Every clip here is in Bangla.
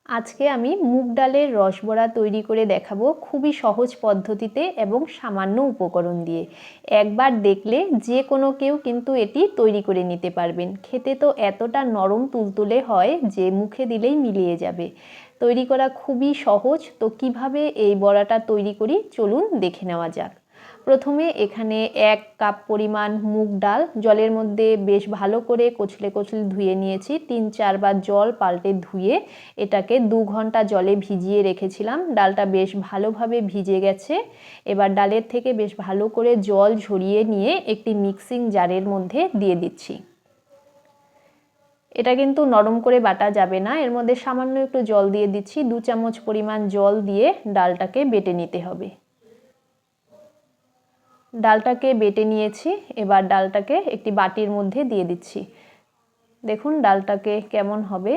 আজকে আমি মুগ ডালের রসবড়া তৈরি করে দেখাবো খুবই সহজ পদ্ধতিতে এবং সামান্য উপকরণ দিয়ে। একবার দেখলে যে কোনো কেউ কিন্তু এটি তৈরি করে নিতে পারবেন। খেতে তো এতটা নরম তুলতুলে হয় যে মুখে দিলেই মিলিয়ে যাবে। তৈরি করা খুবই সহজ। তো কিভাবে এই বড়াটা তৈরি করি চলুন দেখে নেওয়া যাক। প্রথমে এখানে 1 কাপ পরিমাণ মুগ ডাল জলের মধ্যে বেশ ভালো করে কচলে কচলে ধুয়ে নিয়েছি। 3-4 বার জল পাল্টে ধুয়ে এটাকে 2 ঘন্টা জলে ভিজিয়ে রেখেছিলাম। ডালটা বেশ ভালোভাবে ভিজে গেছে। এবার ডালের থেকে বেশ ভালো করে জল ঝরিয়ে নিয়ে একটি মিক্সিং জারের মধ্যে দিয়ে দিচ্ছি। এটা কিন্তু নরম করে বাটা যাবে না, এর মধ্যে সামান্য একটু জল দিয়ে দিচ্ছি। 2 চামচ পরিমাণ জল দিয়ে ডালটাকে বেটে নিতে হবে। ডালটাকে বেটে নিয়েছি। এবার ডালটাকে একটি বাটির মধ্যে দিয়ে দিচ্ছি। দেখুন ডালটাকে কেমন হবে,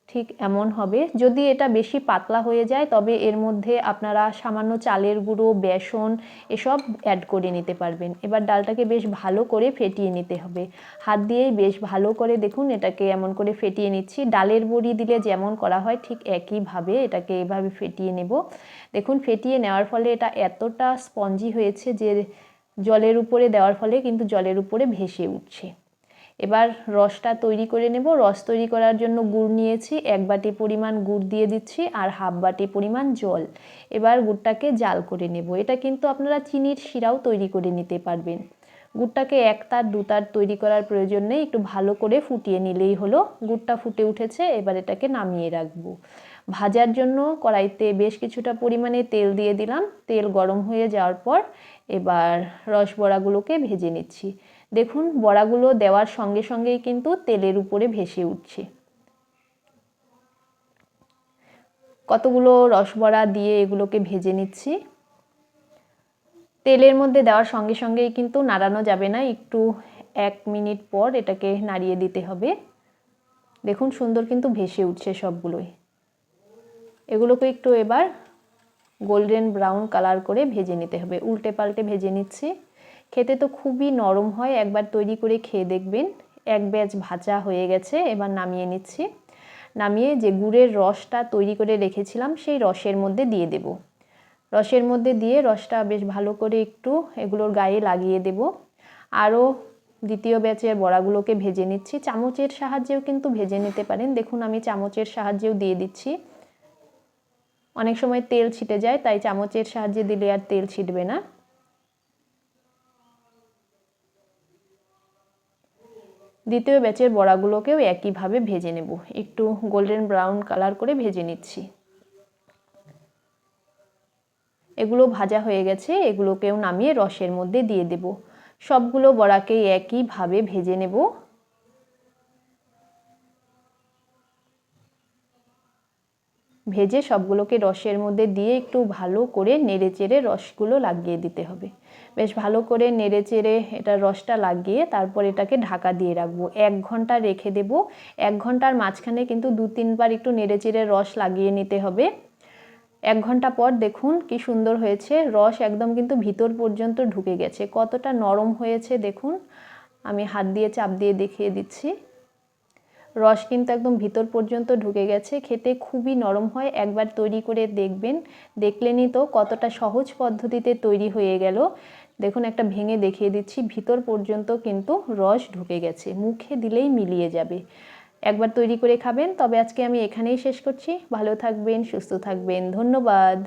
ঠিক এমন হবে। যদি এটা বেশি পাতলা হয়ে যায় তবে এর মধ্যে আপনারা সামান্য চালের গুঁড়ো, বেসন এসব অ্যাড করে নিতে পারবেন। এবার ডালটাকে বেশ ভালো করে ফেটিয়ে নিতে হবে। হাত দিয়েই বেশ ভালো করে দেখুন এটাকে এমন করে ফেটিয়ে নিচ্ছি। ডালের বড়ি দিলে যেমন করা হয় ঠিক একইভাবে এটাকে এভাবে ফেটিয়ে নেব। দেখুন ফেটিয়ে নেওয়ার ফলে এটা এতটা স্পঞ্জি হয়েছে যে জলের উপরে দেওয়ার ফলে কিন্তু জলের উপরে ভেসে উঠছে। এবার রসটা তৈরি করে নেব। রস তৈরি করার জন্য গুড় নিয়েছি, 1 বাটি পরিমাণ গুড় দিয়ে দিচ্ছি আর 1/2 বাটি পরিমাণ জল। এবার গুড়টাকে জাল করে নেব। এটা কিন্তু আপনারা চিনির শিরাও তৈরি করে নিতে পারবেন। গুড়টাকে 1 তার 2 তার তৈরি করার প্রয়োজন নেই, একটু ভালো করে ফুটিয়ে নিলেই হলো। গুড়টা ফুটে উঠেছে, এবার এটাকে নামিয়ে রাখবো। ভাজার জন্য কড়াইতে বেশ কিছুটা পরিমাণে তেল দিয়ে দিলাম। তেল গরম হয়ে যাওয়ার পর এবার রস বড়াগুলোকে ভেজে নিচ্ছি। দেখুন বড়াগুলো দেওয়ার সঙ্গে সঙ্গেই কিন্তু তেলের উপরে ভেসে উঠছে। কতগুলো রসবড়া দিয়ে এগুলোকে ভেজে নিচ্ছি। তেলের মধ্যে দেওয়ার সঙ্গে সঙ্গেই কিন্তু নাড়ানো যাবে না, একটু 1 মিনিট পর এটাকে নাড়িয়ে দিতে হবে। দেখুন সুন্দর কিন্তু ভেসে উঠছে সবগুলোই। এগুলোকে একটু এবার গোল্ডেন ব্রাউন কালার করে ভেজে নিতে হবে। উল্টে পাল্টে ভেজে নিচ্ছি। খেতে তো খুবই নরম হয়, একবার তৈরি করে খেয়ে দেখবেন। এক ব্যাচ ভাজা হয়ে গেছে, এবার নামিয়ে নিচ্ছি। নামিয়ে যে গুড়ের রসটা তৈরি করে রেখেছিলাম সেই রসের মধ্যে দিয়ে দেব। রসের মধ্যে দিয়ে রসটা বেশ ভালো করে একটু এগুলোর গায়ে লাগিয়ে দেব। আরও দ্বিতীয় ব্যাচের বড়াগুলোকে ভেজে নিচ্ছি। চামচের সাহায্যেও কিন্তু ভেজে নিতে পারেন। দেখুন আমি চামচের সাহায্যেও দিয়ে দিচ্ছি। অনেক সময় তেল ছিটে যায়, তাই চামচের সাহায্যে দিলে আর তেল ছিটবে না। দ্বিতীয় ব্যাচের বড়াগুলোকেও একইভাবে ভেজে নেব। একটু গোল্ডেন ব্রাউন কালার করে ভেজে নিচ্ছি। এগুলো ভাজা হয়ে গেছে, এগুলোকেও নামিয়ে রসের মধ্যে দিয়ে দেব। সবগুলো বড়াকেই একইভাবে ভেজে নেব। ভেজে সবগুলোকে রসের মধ্যে দিয়ে একটু ভালো করে নেড়েচেড়ে রসগুলো লাগিয়ে দিতে হবে। বেশ ভালো করে নেড়েচেড়ে এটা রসটা লাগিয়ে তারপর এটাকে ঢাকা দিয়ে রাখবো। 1 ঘন্টা রেখে দেব। 1 ঘন্টার মাঝখানে কিন্তু 2-3 বার একটু নেড়েচেড়ে রস লাগিয়ে নিতে হবে। 1 ঘন্টা পর দেখুন কি সুন্দর হয়েছে। রস একদম কিন্তু ভিতর পর্যন্ত ঢুকে গেছে। কতটা নরম হয়েছে দেখুন। আমি হাত দিয়ে চাপ দিয়ে দেখিয়ে দিচ্ছি। রস কিন্তু একদম ভিতর পর্যন্ত ঢুকে গেছে। খেতে খুবই নরম হয়, একবার তৈরি করে দেখবেন। দেখলেনই তো কতটা সহজ পদ্ধতিতে তৈরি হয়ে গেল। দেখুন একটা ভেঙে দেখিয়ে দিচ্ছি, ভিতর পর্যন্ত কিন্তু রস ঢুকে গেছে, মুখে দিলেই মিলিয়ে যাবে। একবার তৈরি করে খাবেন। তবে আজকে আমি এখানেই শেষ করছি। ভালো থাকবেন, সুস্থ থাকবেন। ধন্যবাদ।